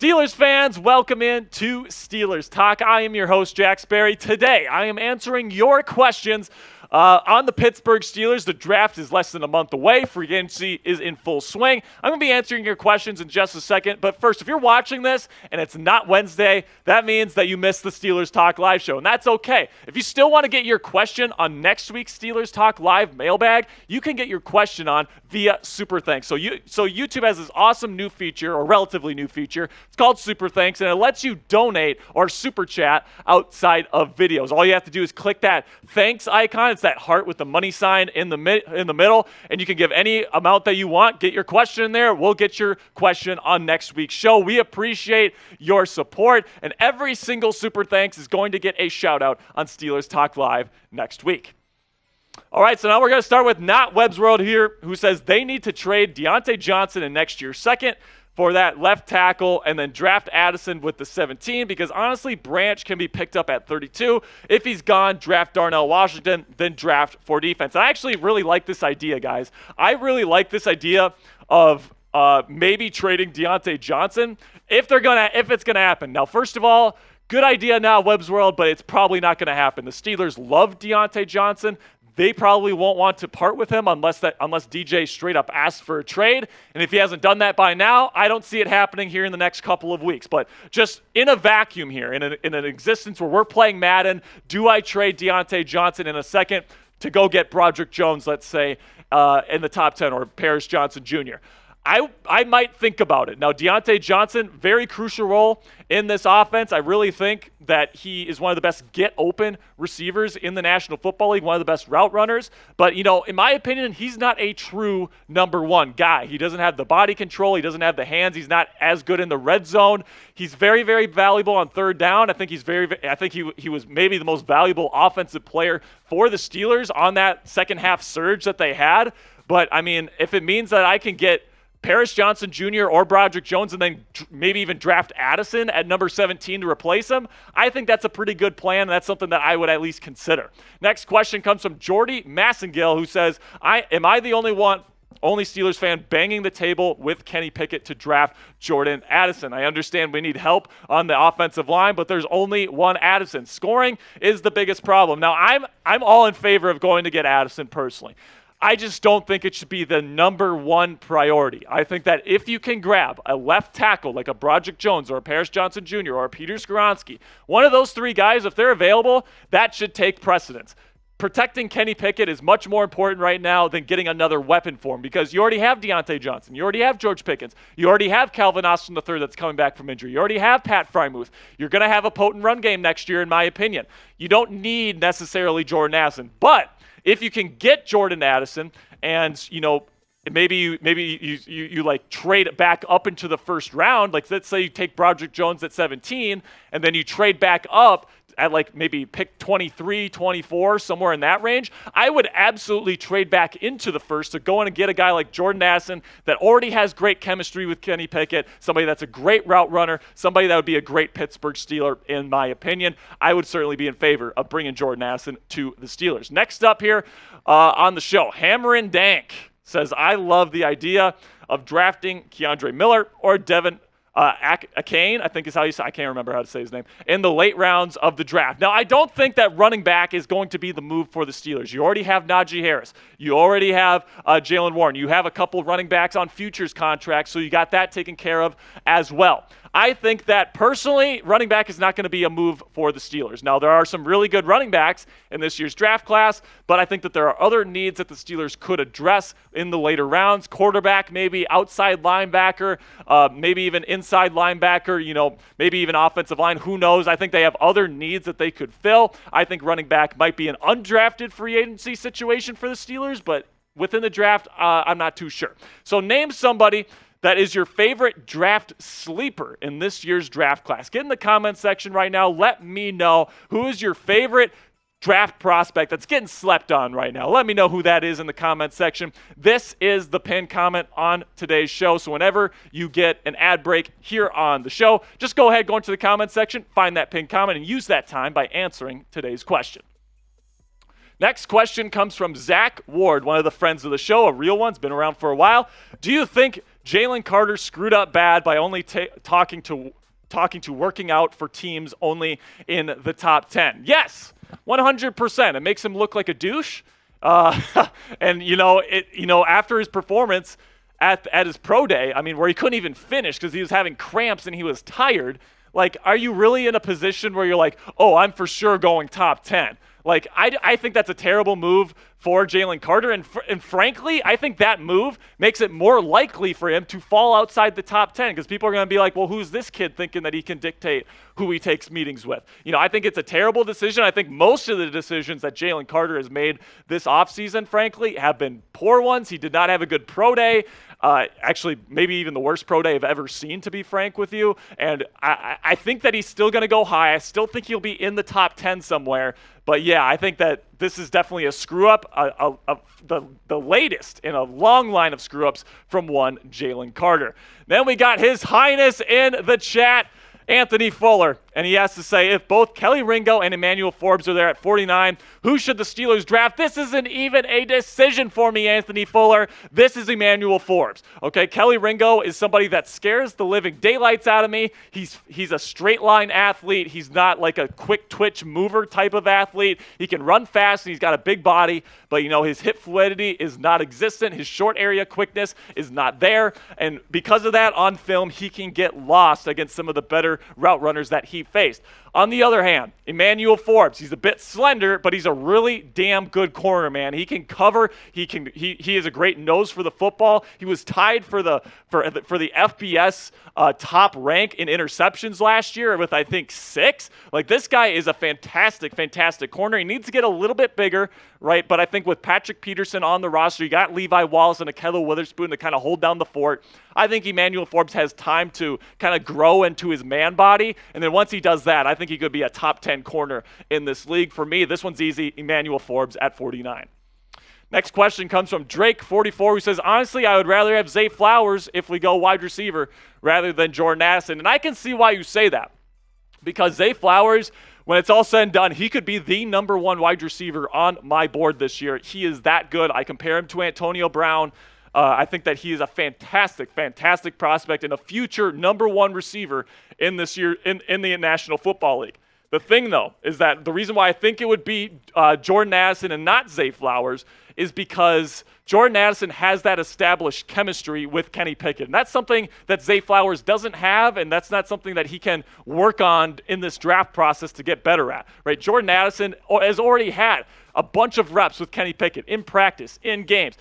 Steelers fans, welcome in to Steelers Talk. I am your host, Jack Sperry. Today, I am answering your questions on the Pittsburgh Steelers. The draft is less than a month away. Free agency is in full swing. I'm going to be answering your questions in just a second. But first, if you're watching this and it's not Wednesday, that means that you missed the Steelers Talk Live show, and that's okay. If you still want to get your question on next week's Steelers Talk Live mailbag, you can get your question on via Super Thanks. So YouTube has this awesome new feature, or relatively new feature. It's called Super Thanks, and it lets you donate or super chat outside of videos. All you have to do is click that thanks icon. It's that heart with the money sign in the middle, and you can give any amount that you want. Get your question in there. We'll get your question on next week's show. We appreciate your support, and every single Super Thanks is going to get a shout-out on Steelers Talk Live next week. All right, so now we're going to start with Not Webb's World here, who says they need to trade Diontae Johnson in next year's second for that left tackle and then draft Addison with the 17 because honestly, Branch can be picked up at 32. If he's gone, draft Darnell Washington, then draft for defense. And I actually really like this idea, guys. I really like this idea of maybe trading Diontae Johnson if it's gonna happen. Now, first of all, good idea now, Webb's World, but it's probably not going to happen. The Steelers love Diontae Johnson. They probably won't want to part with him unless DJ straight up asks for a trade. And if he hasn't done that by now, I don't see it happening here in the next couple of weeks. But just in a vacuum here, in an existence where we're playing Madden, do I trade Diontae Johnson in a second to go get Broderick Jones, let's say, in the top 10, or Paris Johnson Jr.? I might think about it. Now, Diontae Johnson, very crucial role in this offense. I really think that he is one of the best get-open receivers in the National Football League, one of the best route runners. But, in my opinion, he's not a true number one guy. He doesn't have the body control. He doesn't have the hands. He's not as good in the red zone. He's very, very valuable on third down. I think he was maybe the most valuable offensive player for the Steelers on that second half surge that they had. But, if it means that I can get Paris Johnson Jr. or Broderick Jones and then maybe even draft Addison at number 17 to replace him, I think that's a pretty good plan, and that's something that I would at least consider. Next question comes from Jordy Massengill, who says, am I the only Steelers fan banging the table with Kenny Pickett to draft Jordan Addison? I understand we need help on the offensive line, but there's only one Addison. Scoring is the biggest problem. Now, I'm all in favor of going to get Addison personally. I just don't think it should be the number one priority. I think that if you can grab a left tackle like a Broderick Jones or a Paris Johnson Jr. or a Peter Skoronski, one of those three guys, if they're available, that should take precedence. Protecting Kenny Pickett is much more important right now than getting another weapon for him because you already have Diontae Johnson. You already have George Pickens. You already have Calvin Austin III that's coming back from injury. You already have Pat Frymuth. You're going to have a potent run game next year, in my opinion. You don't need necessarily Jordan Addison, but if you can get Jordan Addison and, maybe you like trade it back up into the first round, like let's say you take Broderick Jones at 17 and then you trade back up at like maybe pick 23, 24, somewhere in that range, I would absolutely trade back into the first to go in and get a guy like Jordan Addison that already has great chemistry with Kenny Pickett, somebody that's a great route runner, somebody that would be a great Pittsburgh Steeler, in my opinion. I would certainly be in favor of bringing Jordan Addison to the Steelers. Next up here on the show, Hammerin' Dank says, I love the idea of drafting Keandre Miller or Devin Akane, I think is how you say, I can't remember how to say his name, in the late rounds of the draft. Now, I don't think that running back is going to be the move for the Steelers. You already have Najee Harris. You already have Jalen Warren. You have a couple running backs on futures contracts, so you got that taken care of as well. I think that personally, running back is not going to be a move for the Steelers. Now, there are some really good running backs in this year's draft class, but I think that there are other needs that the Steelers could address in the later rounds. Quarterback, maybe outside linebacker, maybe even inside linebacker, maybe even offensive line. Who knows? I think they have other needs that they could fill. I think running back might be an undrafted free agency situation for the Steelers, but within the draft, I'm not too sure. So name somebody that is your favorite draft sleeper in this year's draft class. Get in the comment section right now. Let me know who is your favorite draft prospect that's getting slept on right now. Let me know who that is in the comment section. This is the pinned comment on today's show. So whenever you get an ad break here on the show, just go ahead, go into the comment section, find that pinned comment, and use that time by answering today's question. Next question comes from Zach Ward, one of the friends of the show, a real one, has been around for a while. Do you think Jalen Carter screwed up bad by only talking to working out for teams only in the top 10. Yes, 100%. It makes him look like a douche. And after his performance at his pro day, I mean, where he couldn't even finish because he was having cramps and he was tired. Like, are you really in a position where you're like, oh, I'm for sure going top 10? Like, I think that's a terrible move for Jalen Carter. And frankly, I think that move makes it more likely for him to fall outside the top 10 because people are going to be like, well, who's this kid thinking that he can dictate who he takes meetings with? I think it's a terrible decision. I think most of the decisions that Jalen Carter has made this offseason, frankly, have been poor ones. He did not have a good pro day. Actually, maybe even the worst pro day I've ever seen, to be frank with you. And I think that he's still going to go high. I still think he'll be in the top 10 somewhere. But yeah, I think that this is definitely a screw-up, the latest in a long line of screw-ups from one Jalen Carter. Then we got His Highness in the chat, Anthony Fuller, and he has to say, if both Kelly Ringo and Emmanuel Forbes are there at 49, who should the Steelers draft? This isn't even a decision for me, Anthony Fuller. This is Emmanuel Forbes. Okay, Kelly Ringo is somebody that scares the living daylights out of me. He's a straight line athlete. He's not like a quick twitch mover type of athlete. He can run fast and he's got a big body, but his hip fluidity is not existent. His short area quickness is not there, and because of that, on film, he can get lost against some of the better route runners that he faced. On the other hand, Emmanuel Forbes, he's a bit slender, but he's a really damn good corner, man. He can cover. He has a great nose for the football. He was tied for the FBS top rank in interceptions last year with, I think, 6. Like, this guy is a fantastic corner. He needs to get a little bit bigger, right? But I think with Patrick Peterson on the roster, you got Levi Wallace and Ahkello Witherspoon to kind of hold down the fort. I think Emmanuel Forbes has time to kind of grow into his man body, and then once he does that, I think he could be a top 10 corner in this league. For me, this one's easy, Emmanuel Forbes at 49. Next question comes from Drake44, who says, honestly, I would rather have Zay Flowers if we go wide receiver rather than Jordan Addison. And I can see why you say that, because Zay Flowers, when it's all said and done, he could be the number 1 wide receiver on my board this year. He is that good. I compare him to Antonio Brown. I think that he is a fantastic prospect and a future number 1 receiver in this year in the National Football League. The thing, though, is that the reason why I think it would be Jordan Addison and not Zay Flowers is because Jordan Addison has that established chemistry with Kenny Pickett. And that's something that Zay Flowers doesn't have, and that's not something that he can work on in this draft process to get better at, right? Jordan Addison has already had a bunch of reps with Kenny Pickett in practice, in games.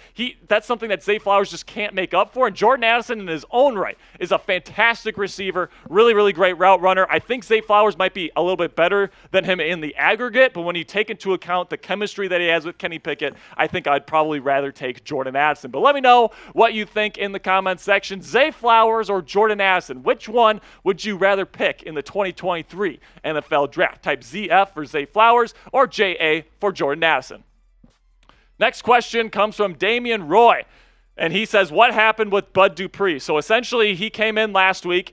That's something that Zay Flowers just can't make up for. And Jordan Addison in his own right is a fantastic receiver, really great route runner. I think Zay Flowers might be a little bit better than him in the aggregate, but when you take into account the chemistry that he has with Kenny Pickett, I think I'd probably rather take Jordan Addison. But let me know what you think in the comments section. Zay Flowers or Jordan Addison, which one would you rather pick in the 2023 NFL Draft? Type ZF for Zay Flowers or JA for Jordan Addison. Next question comes from Damian Roy, and he says, what happened with Bud Dupree? So essentially, he came in last week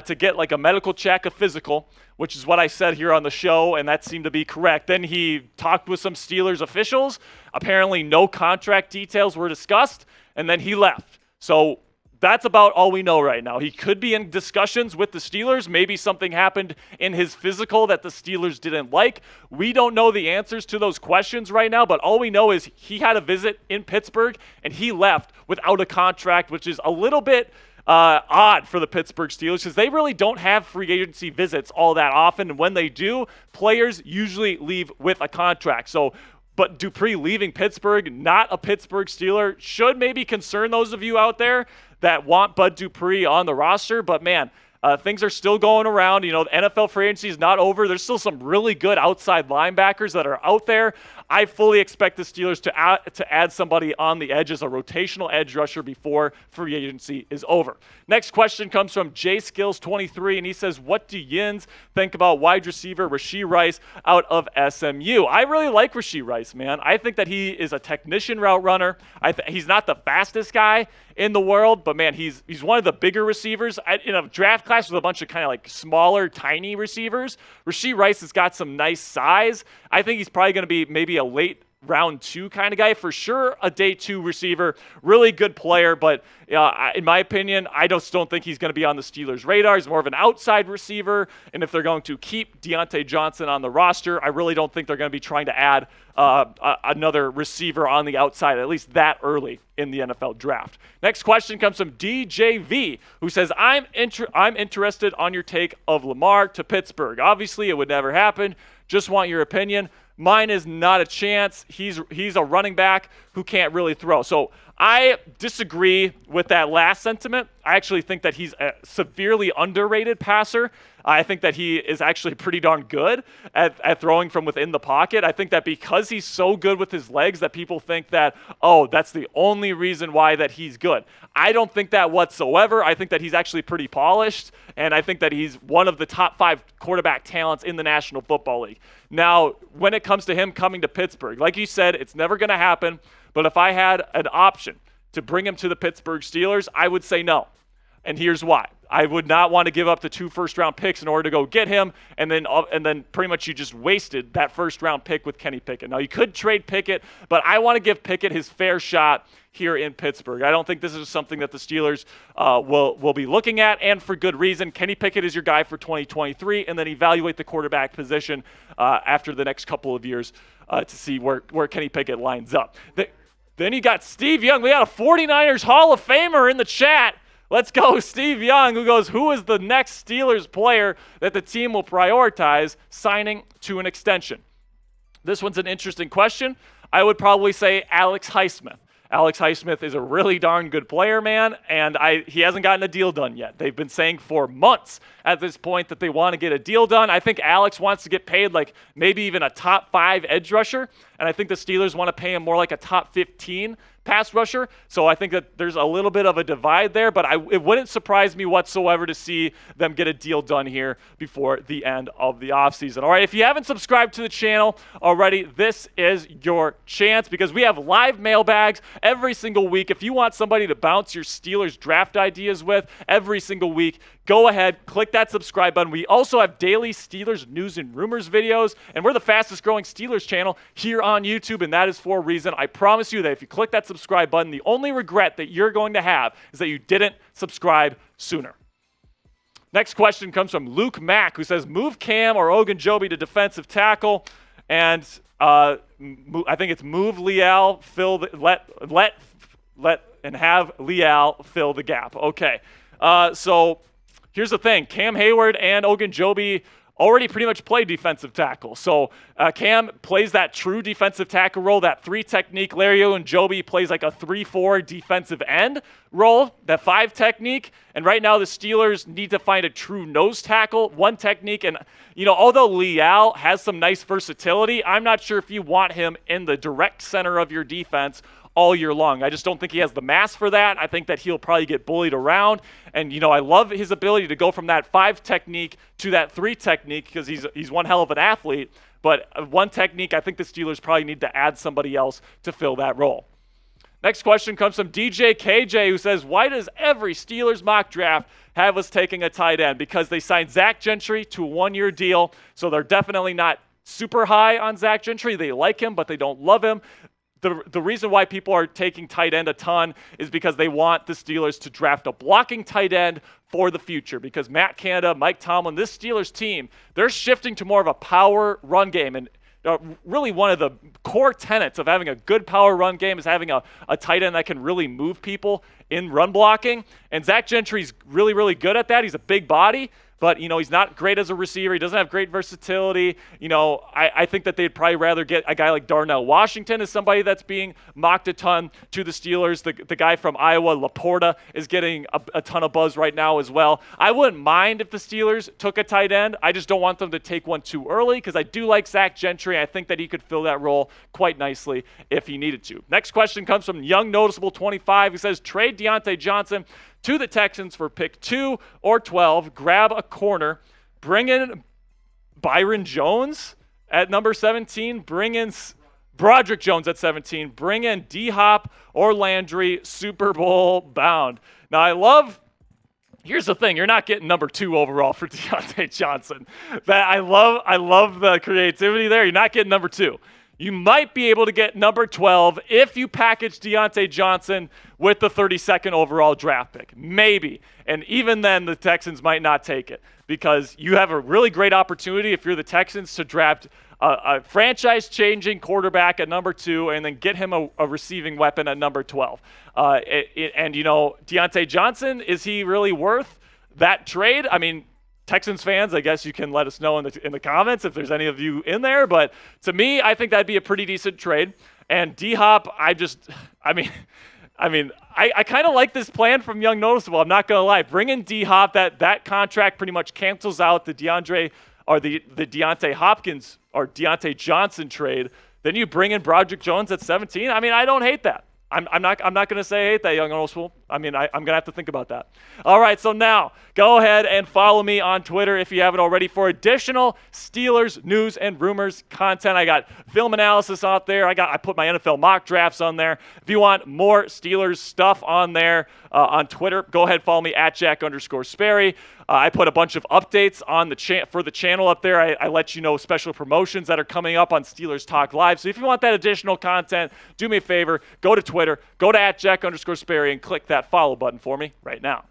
to get like a medical check, a physical, which is what I said here on the show, and that seemed to be correct. Then he talked with some Steelers officials. Apparently, no contract details were discussed, and then he left. So that's about all we know right now. He could be in discussions with the Steelers. Maybe something happened in his physical that the Steelers didn't like. We don't know the answers to those questions right now, but all we know is he had a visit in Pittsburgh, and he left without a contract, which is a little bit odd for the Pittsburgh Steelers because they really don't have free agency visits all that often. And when they do, players usually leave with a contract. But Dupree leaving Pittsburgh, not a Pittsburgh Steeler, should maybe concern those of you out there that want Bud Dupree on the roster. But man, things are still going around. The NFL free agency is not over. There's still some really good outside linebackers that are out there. I fully expect the Steelers to add somebody on the edge as a rotational edge rusher before free agency is over. Next question comes from JSkills23, and he says, what do Yins think about wide receiver Rashee Rice out of SMU? I really like Rashee Rice, man. I think that he is a technician route runner. He's not the fastest guy in the world, but man, he's one of the bigger receivers. In a draft class with a bunch of kind of like smaller, tiny receivers, Rashee Rice has got some nice size. I think he's probably going to be maybe a late round 2 kind of guy. For sure, a day 2 receiver, really good player, but in my opinion, I just don't think he's going to be on the Steelers' radar. He's more of an outside receiver, and if they're going to keep Diontae Johnson on the roster, I really don't think they're going to be trying to add another receiver on the outside, at least that early in the NFL draft. Next question comes from DJV, who says, I'm interested on your take of Lamar to Pittsburgh. Obviously, it would never happen. Just want your opinion. Mine is not a chance. He's a running back who can't really throw. So I disagree with that last sentiment. I actually think that he's a severely underrated passer. I think that he is actually pretty darn good at throwing from within the pocket. I think that because he's so good with his legs that people think that, oh, that's the only reason why that he's good. I don't think that whatsoever. I think that he's actually pretty polished, and I think that he's one of the top 5 quarterback talents in the National Football League. Now, when it comes to him coming to Pittsburgh, like you said, it's never going to happen, but if I had an option to bring him to the Pittsburgh Steelers, I would say no. And here's why. I would not want to give up the 2 first-round picks in order to go get him, and then pretty much you just wasted that first-round pick with Kenny Pickett. Now, you could trade Pickett, but I want to give Pickett his fair shot here in Pittsburgh. I don't think this is something that the Steelers will be looking at, and for good reason. Kenny Pickett is your guy for 2023, and then evaluate the quarterback position after the next couple of years to see where Kenny Pickett lines up. Then you got Steve Young. We got a 49ers Hall of Famer in the chat. Let's go, Steve Young, who goes, who is the next Steelers player that the team will prioritize signing to an extension? This one's an interesting question. I would probably say Alex Highsmith. Alex Highsmith is a really darn good player, man, and he hasn't gotten a deal done yet. They've been saying for months at this point that they want to get a deal done. I think Alex wants to get paid like maybe even a top 5 edge rusher, and I think the Steelers want to pay him more like a top 15 pass rusher. So I think that there's a little bit of a divide there, but it wouldn't surprise me whatsoever to see them get a deal done here before the end of the offseason. All right, if you haven't subscribed to the channel already, this is your chance because we have live mailbags every single week. If you want somebody to bounce your Steelers draft ideas with every single week, go ahead, click that subscribe button. We also have daily Steelers news and rumors videos, and we're the fastest growing Steelers channel here on YouTube, and that is for a reason. I promise you that if you click that subscribe button, the only regret that you're going to have is that you didn't subscribe sooner. Next question comes from Luke Mack, who says, move Cam or Ogunjobi to defensive tackle, and I think it's move Leal, and have Leal fill the gap. Okay, so here's the thing. Cam Hayward and Ogunjobi already pretty much play defensive tackle. So Cam plays that true defensive tackle role, that 3 technique. Larry Ogunjobi plays like a 3-4 defensive end role, that 5 technique. And right now the Steelers need to find a true nose tackle, 1 technique. And, although Leal has some nice versatility, I'm not sure if you want him in the direct center of your defense all year long. I just don't think he has the mass for that. I think that he'll probably get bullied around. And, I love his ability to go from that 5 technique to that 3 technique because he's one hell of an athlete. But 1 technique, I think the Steelers probably need to add somebody else to fill that role. Next question comes from DJ KJ, who says, why does every Steelers mock draft have us taking a tight end? Because they signed Zach Gentry to a 1-year deal, so they're definitely not super high on Zach Gentry. They like him, but they don't love him. The reason why people are taking tight end a ton is because they want the Steelers to draft a blocking tight end for the future, because Matt Canada, Mike Tomlin, this Steelers team, they're shifting to more of a power run game. And really one of the core tenets of having a good power run game is having a tight end that can really move people in run blocking. And Zach Gentry's really, really good at that. He's a big body, but, he's not great as a receiver. He doesn't have great versatility. I think that they'd probably rather get a guy like Darnell Washington as somebody that's being mocked a ton to the Steelers. The guy from Iowa, Laporta, is getting a ton of buzz right now as well. I wouldn't mind if the Steelers took a tight end. I just don't want them to take one too early because I do like Zach Gentry. I think that he could fill that role quite nicely if he needed to. Next question comes from Young Noticeable 25, who says, trade Diontae Johnson to the Texans for pick 2 or 12, grab a corner, bring in Byron Jones at number 17, bring in Broderick Jones at 17, bring in D-Hop or Landry, Super Bowl bound. Now here's the thing, you're not getting number 2 overall for Diontae Johnson. I love the creativity there. You're not getting number 2. you might be able to get number 12 if you package Diontae Johnson with the 32nd overall draft pick. Maybe. And even then, the Texans might not take it because you have a really great opportunity if you're the Texans to draft a franchise-changing quarterback at number 2 and then get him a receiving weapon at number 12. And, Diontae Johnson, is he really worth that trade? I mean, Texans fans, I guess you can let us know in the comments if there's any of you in there. But to me, I think that'd be a pretty decent trade. And D-Hop, I kind of like this plan from Young Noticeable. I'm not going to lie. Bring in D-Hop. That contract pretty much cancels out the Deontay Hopkins or Diontae Johnson trade. Then you bring in Broderick Jones at 17. I mean, I don't hate that. I'm not going to say I hate that, Young Noticeable. I mean, I'm going to have to think about that. All right, so now go ahead and follow me on Twitter if you haven't already for additional Steelers news and rumors content. I got film analysis out there. I put my NFL mock drafts on there. If you want more Steelers stuff on there on Twitter, go ahead and follow me at Jack_Sperry. I put a bunch of updates on for the channel up there. I let you know special promotions that are coming up on Steelers Talk Live. So if you want that additional content, do me a favor, go to Twitter, go to @Jack_Sperry, and click that follow button for me right now.